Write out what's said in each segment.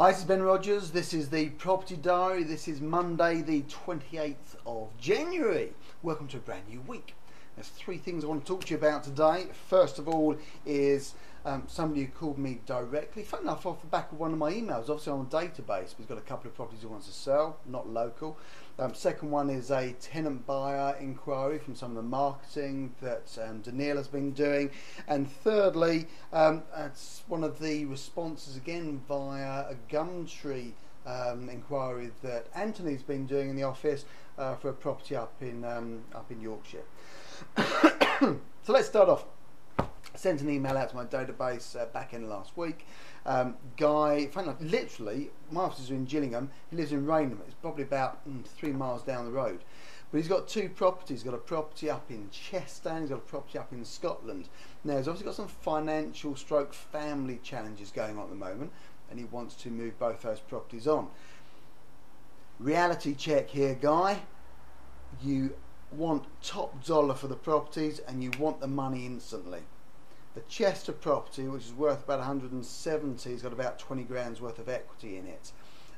Hi, this is Ben Rogers. This is the Property Diary. This is Monday the 28th of January. Welcome to a brand new week. There's three things I want to talk to you about today. First of all is somebody who called me directly, fun enough, off the back of one of my emails, obviously on a database, but he's got a couple of properties he wants to sell, not local. Second one is a tenant buyer inquiry from some of the marketing that Danielle has been doing. And thirdly, it's one of the responses again via a Gumtree inquiry that Anthony's been doing in the office for a property up in Yorkshire. So let's start off. I sent an email out to my database back in last week. Guy, funny enough, literally, my offices are in Gillingham. He lives in Rainham. It's probably about 3 miles down the road. But he's got two properties. He's got a property up in Chester and he's got a property up in Scotland. Now, he's obviously got some financial stroke family challenges going on at the moment, and he wants to move both those properties on. Reality check here, Guy. You want top dollar for the properties and you want the money instantly. The Chester property, which is worth about 170, has got about 20 grand's worth of equity in it.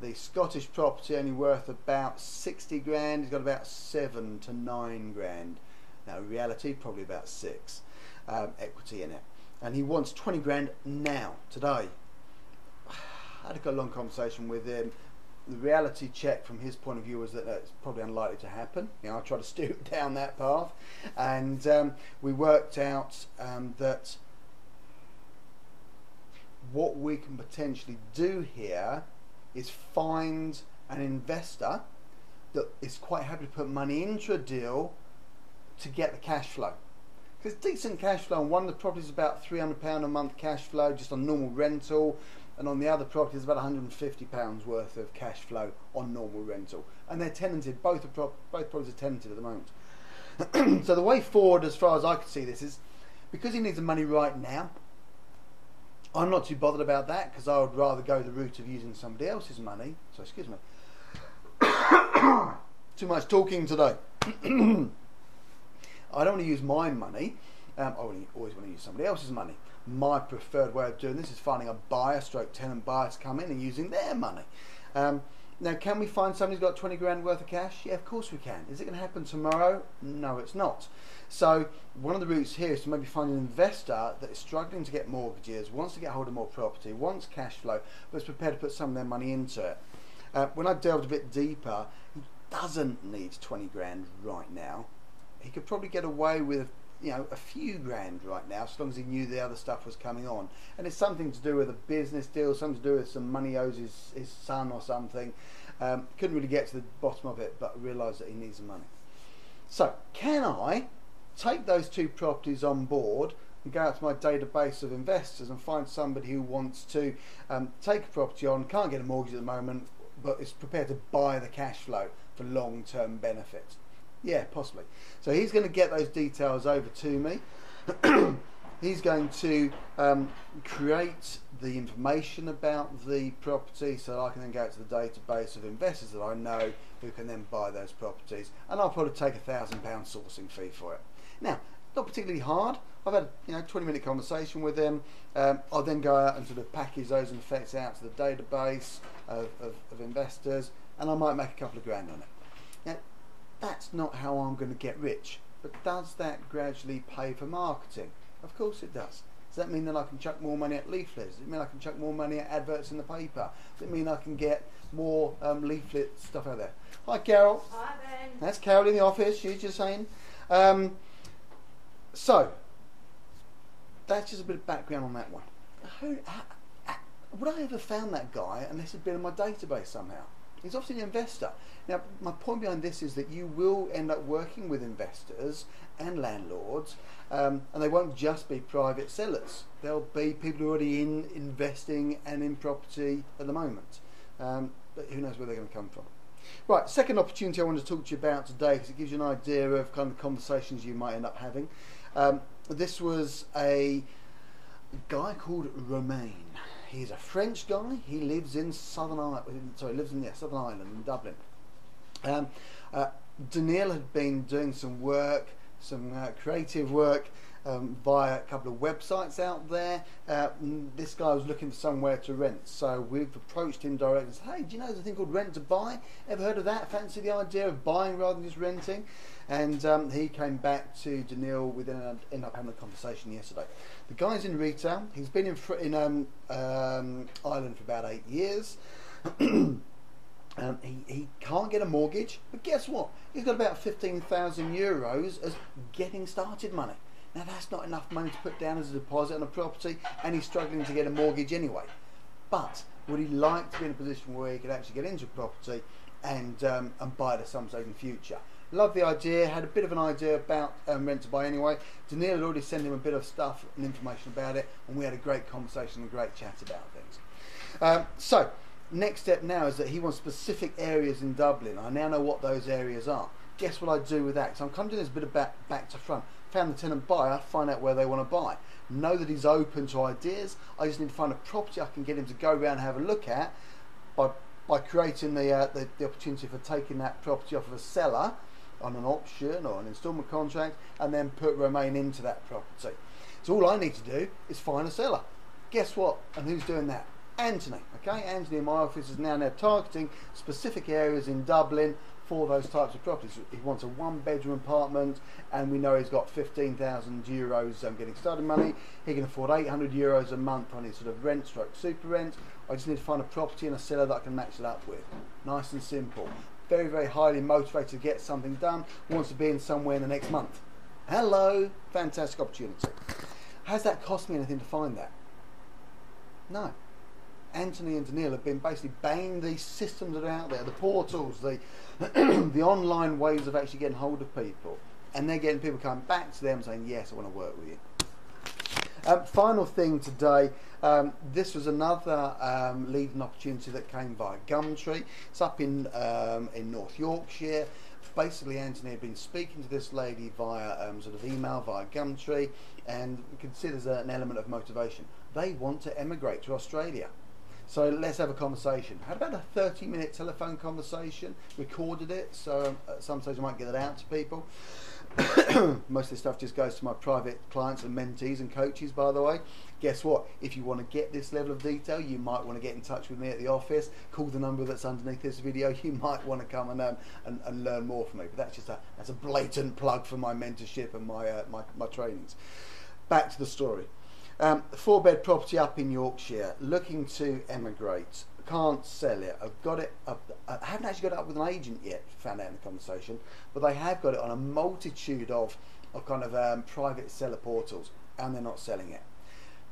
The Scottish property only worth about 60 grand, it's got about 7 to 9 grand. Now reality, probably about 6 equity in it. And he wants 20 grand now, today. I had a long conversation with him. The reality check from his point of view was that it's probably unlikely to happen. You know, I tried to steer it down that path, and we worked out that what we can potentially do here is find an investor that is quite happy to put money into a deal to get the cash flow. Because decent cash flow on one of the properties is about £300 a month cash flow just on normal rental, and on the other property is about £150 worth of cash flow on normal rental, and they're tenanted. Both properties are tenanted at the moment. So the way forward, as far as I could see this, is because he needs the money right now. I'm not too bothered about that because I would rather go the route of using somebody else's money. So excuse me. Too much talking today. I don't want to use my money. I always want to use somebody else's money. My preferred way of doing this is finding a buyer stroke tenant buyer to come in and using their money. Now, can we find somebody who's got 20 grand worth of cash? Yeah, of course we can. Is it going to happen tomorrow? No, it's not. So one of the routes here is to maybe find an investor that is struggling to get mortgages, wants to get hold of more property, wants cash flow, but is prepared to put some of their money into it. When I delved a bit deeper, he doesn't need 20 grand right now. He could probably get away with, you know, a few grand right now, as long as he knew the other stuff was coming on. And it's something to do with a business deal, something to do with some money owes his son or something. Couldn't really get to the bottom of it, but realised that he needs the money. So, can I take those two properties on board and go out to my database of investors and find somebody who wants to take a property on, can't get a mortgage at the moment, but is prepared to buy the cash flow for long-term benefits? Yeah, possibly. So he's going to get those details over to me. He's going to create the information about the property so that I can then go out to the database of investors that I know who can then buy those properties, and I'll probably take £1,000 sourcing fee for it. Now, not particularly hard. I've had a 20-minute conversation with him. I'll then go out and sort of package those effects out to the database of investors, and I might make a couple of grand on it. Now, that's not how I'm going to get rich, but does that gradually pay for marketing? Of course it does. Does that mean that I can chuck more money at leaflets? Does it mean I can chuck more money at adverts in the paper? Does it mean I can get more leaflet stuff out there? Hi, Carol. Hi, Ben. That's Carol in the office. She's just saying. So that's just a bit of background on that one. Would I ever found that guy unless he'd been in my database somehow? He's obviously an investor. Now, my point behind this is that you will end up working with investors and landlords, and they won't just be private sellers. There'll be people who are already investing and in property at the moment. But who knows where they're going to come from. Right, second opportunity I want to talk to you about today, because it gives you an idea of kind of conversations you might end up having. This was a guy called Romain. He's a French guy. He lives in Southern Ireland. Sorry, lives in Southern Ireland, in Dublin. Danielle had been doing some work, some creative work, via a couple of websites out there. This guy was looking for somewhere to rent, so we've approached him directly and said, hey, do you know there's a thing called rent to buy? Ever heard of that? Fancy the idea of buying rather than just renting? And he came back to Daniil. We then ended up having a conversation yesterday. The guy's in retail. He's been in Ireland for about 8 years. He can't get a mortgage, but guess what? He's got about 15,000 euros as getting started money. Now that's not enough money to put down as a deposit on a property, and he's struggling to get a mortgage anyway. But would he like to be in a position where he could actually get into a property and buy it at some stage in the future? Love the idea, had a bit of an idea about rent to buy anyway. Daniil had already sent him a bit of stuff and information about it, and we had a great conversation and a great chat about things. So next step now is that he wants specific areas in Dublin. I now know what those areas are. Guess what I do with that? So I'm kind of doing this bit of back to front. Found the tenant buyer, find out where they want to buy. Know that he's open to ideas. I just need to find a property I can get him to go around and have a look at by creating the opportunity for taking that property off of a seller on an option or an instalment contract, and then put Romain into that property. So all I need to do is find a seller. Guess what? And who's doing that? Anthony. Okay, Anthony in my office is now targeting specific areas in Dublin for those types of properties. He wants a 1-bedroom apartment, and we know he's got 15,000 euros getting started money. He can afford 800 euros a month on his sort of rent stroke super rent. I just need to find a property and a seller that I can match it up with. Nice and simple. Very, very highly motivated to get something done. Wants to be in somewhere in the next month. Hello, fantastic opportunity. Has that cost me anything to find that? No. Anthony and Daniil have been basically banging these systems that are out there, the portals, the the online ways of actually getting hold of people, and they're getting people coming back to them saying, yes, I want to work with you. Final thing today, this was another leading opportunity that came via Gumtree. It's up in North Yorkshire. Basically, Anthony had been speaking to this lady via sort of email, via Gumtree, and considers an element of motivation. They want to emigrate to Australia. So let's have a conversation. Had about a 30-minute telephone conversation, recorded it, so at some stage I might get it out to people. Most of this stuff just goes to my private clients and mentees and coaches, by the way. Guess what? If you want to get this level of detail, you might want to get in touch with me at the office. Call the number that's underneath this video. You might want to come and learn more from me. But that's a blatant plug for my mentorship and my trainings. Back to the story. 4-bed property up in Yorkshire, looking to emigrate. Can't sell it. I've got it up. I haven't actually got it up with an agent yet, found out in the conversation, but they have got it on a multitude of kind of private seller portals, and they're not selling it.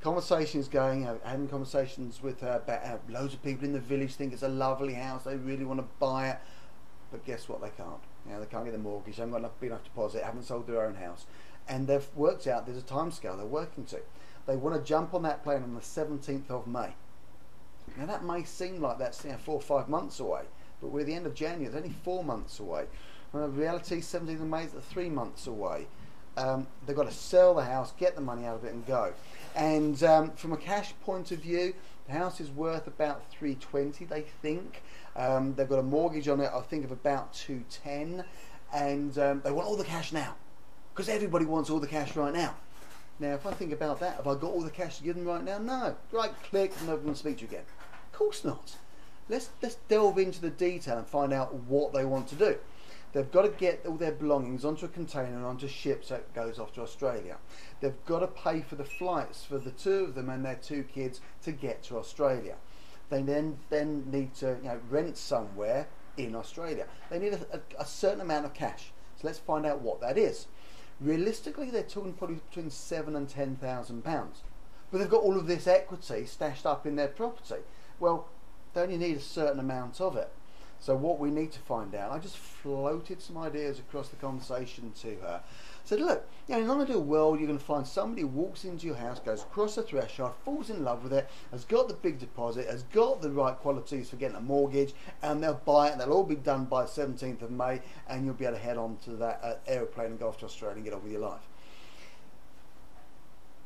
Conversations going, having conversations with her about loads of people in the village think it's a lovely house, they really want to buy it, but guess what? They can't. They can't get the mortgage, they haven't got enough deposit, haven't sold their own house, and they've worked out there's a time scale they're working to. They want to jump on that plane on the 17th of May. Now that may seem like that's 4 or 5 months away, but we're at the end of January, it's only 4 months away. Well, in reality, 17th of May is 3 months away. They've got to sell the house, get the money out of it and go. And from a cash point of view, the house is worth about 320, they think. They've got a mortgage on it, I think, of about 210, and they want all the cash now, because everybody wants all the cash right now. Now, if I think about that, have I got all the cash to give them right now? No. Right click, and I'm going to speak to you again. Of course not. Let's delve into the detail and find out what they want to do. They've got to get all their belongings onto a container and onto a ship so it goes off to Australia. They've got to pay for the flights for the 2 of them and their 2 kids to get to Australia. They then need to rent somewhere in Australia. They need a certain amount of cash. So let's find out what that is. Realistically, they're talking probably between £7,000 and £10,000, but they've got all of this equity stashed up in their property. Well, they only need a certain amount of it. So what we need to find out, I just floated some ideas across the conversation to her. I said, look, in an ideal world, you're going to find somebody who walks into your house, goes across the threshold, falls in love with it, has got the big deposit, has got the right qualities for getting a mortgage, and they'll buy it, and they'll all be done by the 17th of May, and you'll be able to head on to that aeroplane and go off to Australia and get on with your life.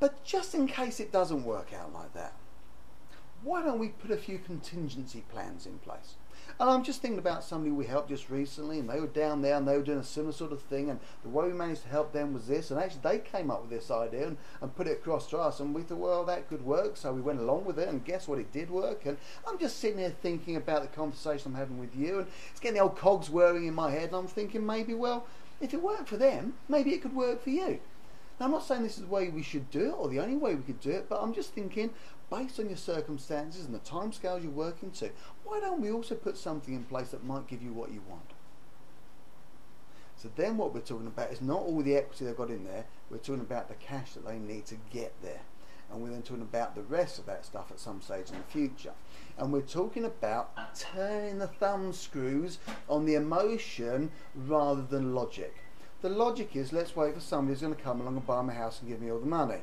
But just in case it doesn't work out like that, why don't we put a few contingency plans in place? And I'm just thinking about somebody we helped just recently, and they were down there and they were doing a similar sort of thing, and the way we managed to help them was this, and actually they came up with this idea and put it across to us, and we thought, well, that could work, so we went along with it, and guess what, it did work. And I'm just sitting here thinking about the conversation I'm having with you, and it's getting the old cogs whirring in my head, and I'm thinking maybe, well, if it worked for them, maybe it could work for you. Now, I'm not saying this is the way we should do it or the only way we could do it, but I'm just thinking, based on your circumstances and the timescales you're working to, why don't we also put something in place that might give you what you want? So then what we're talking about is not all the equity they've got in there, we're talking about the cash that they need to get there. And we're then talking about the rest of that stuff at some stage in the future. And we're talking about turning the thumb screws on the emotion rather than logic. The logic is, let's wait for somebody who's going to come along and buy my house and give me all the money.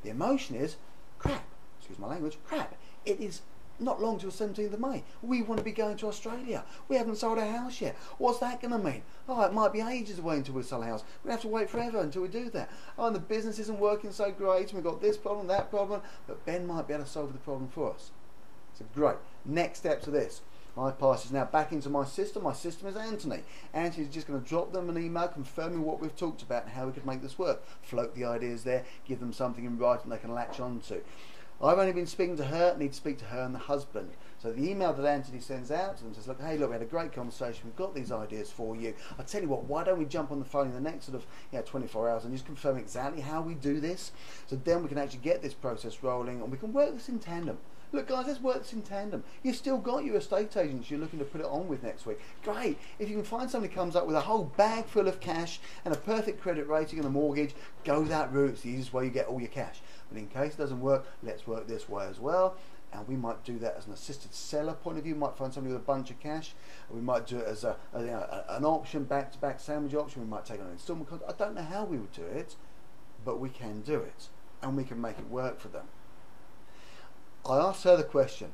The emotion is, crap, excuse my language, crap, it is not long till the 17th of May. We want to be going to Australia. We haven't sold our house yet. What's that going to mean? Oh, it might be ages away until we sell a house. We're going to have to wait forever until we do that. Oh, and the business isn't working so great, and we've got this problem, that problem, but Ben might be able to solve the problem for us. So great. Next step to this. My pass is now back into my system. My system is Anthony. Anthony's just going to drop them an email confirming what we've talked about and how we could make this work. Float the ideas there, give them something in writing they can latch on to. I've only been speaking to her, need to speak to her and the husband. So the email that Anthony sends out to them says, look, hey, look, we had a great conversation, we've got these ideas for you. I'll tell you what, why don't we jump on the phone in the next sort of 24 hours and just confirm exactly how we do this, so then we can actually get this process rolling and we can work this in tandem. Look guys, let's work this in tandem. You've still got your estate agents you're looking to put it on with next week. Great. If you can find somebody who comes up with a whole bag full of cash and a perfect credit rating and a mortgage, go that route. It's the easiest way you get all your cash. But in case it doesn't work, let's work this way as well. And we might do that as an assisted seller point of view. We might find somebody with a bunch of cash. We might do it as an option, back-to-back sandwich option. We might take on an installment contract. I don't know how we would do it, but we can do it. And we can make it work for them. I asked her the question.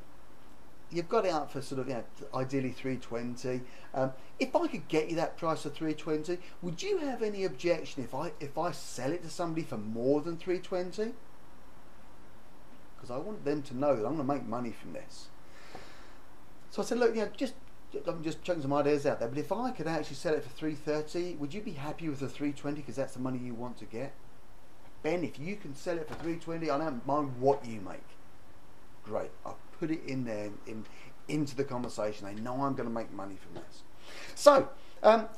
You've got it up for sort of, ideally 320. If I could get you that price of 320, would you have any objection if I sell it to somebody for more than 320? Because I want them to know that I'm going to make money from this. So I said, look, I'm just chucking some ideas out there, but if I could actually sell it for 330, would you be happy with the 320 because that's the money you want to get? Ben, if you can sell it for 320, I don't mind what you make. Great, I'll put it in there into the conversation. They know I'm going to make money from this. So,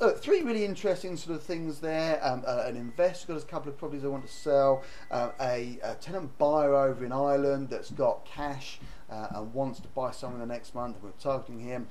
look, three really interesting sort of things there. An investor got a couple of properties they want to sell. A tenant buyer over in Ireland that's got cash and wants to buy something the next month. We're targeting him.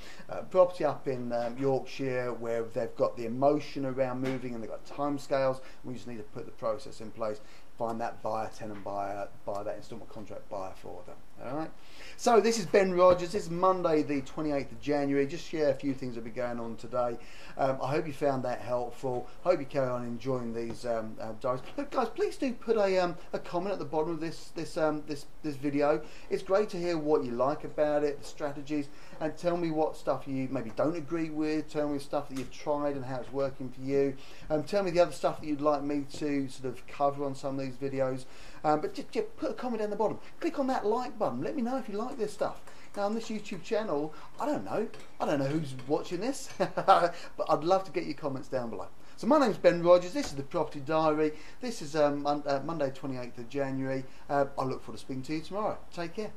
Property up in Yorkshire where they've got the emotion around moving and they've got timescales. We just need to put the process in place. Find that buyer, tenant buyer, buy that instalment contract buyer for them. All right. So this is Ben Rogers. This is Monday, the 28th of January. Just share a few things that will be going on today. I hope you found that helpful. Hope you carry on enjoying these diaries. Look, guys, please do put a comment at the bottom of this video. It's great to hear what you like about it, the strategies, and tell me what stuff you maybe don't agree with. Tell me stuff that you've tried and how it's working for you. Tell me the other stuff that you'd like me to sort of cover on some of these videos. But just put a comment down the bottom. Click on that like button. Let me know if you like this stuff. Now on this YouTube channel, I don't know who's watching this, but I'd love to get your comments down below. So my name's Ben Rogers. This is the Property Diary. This is Monday 28th of January. I look forward to speaking to you tomorrow. Take care.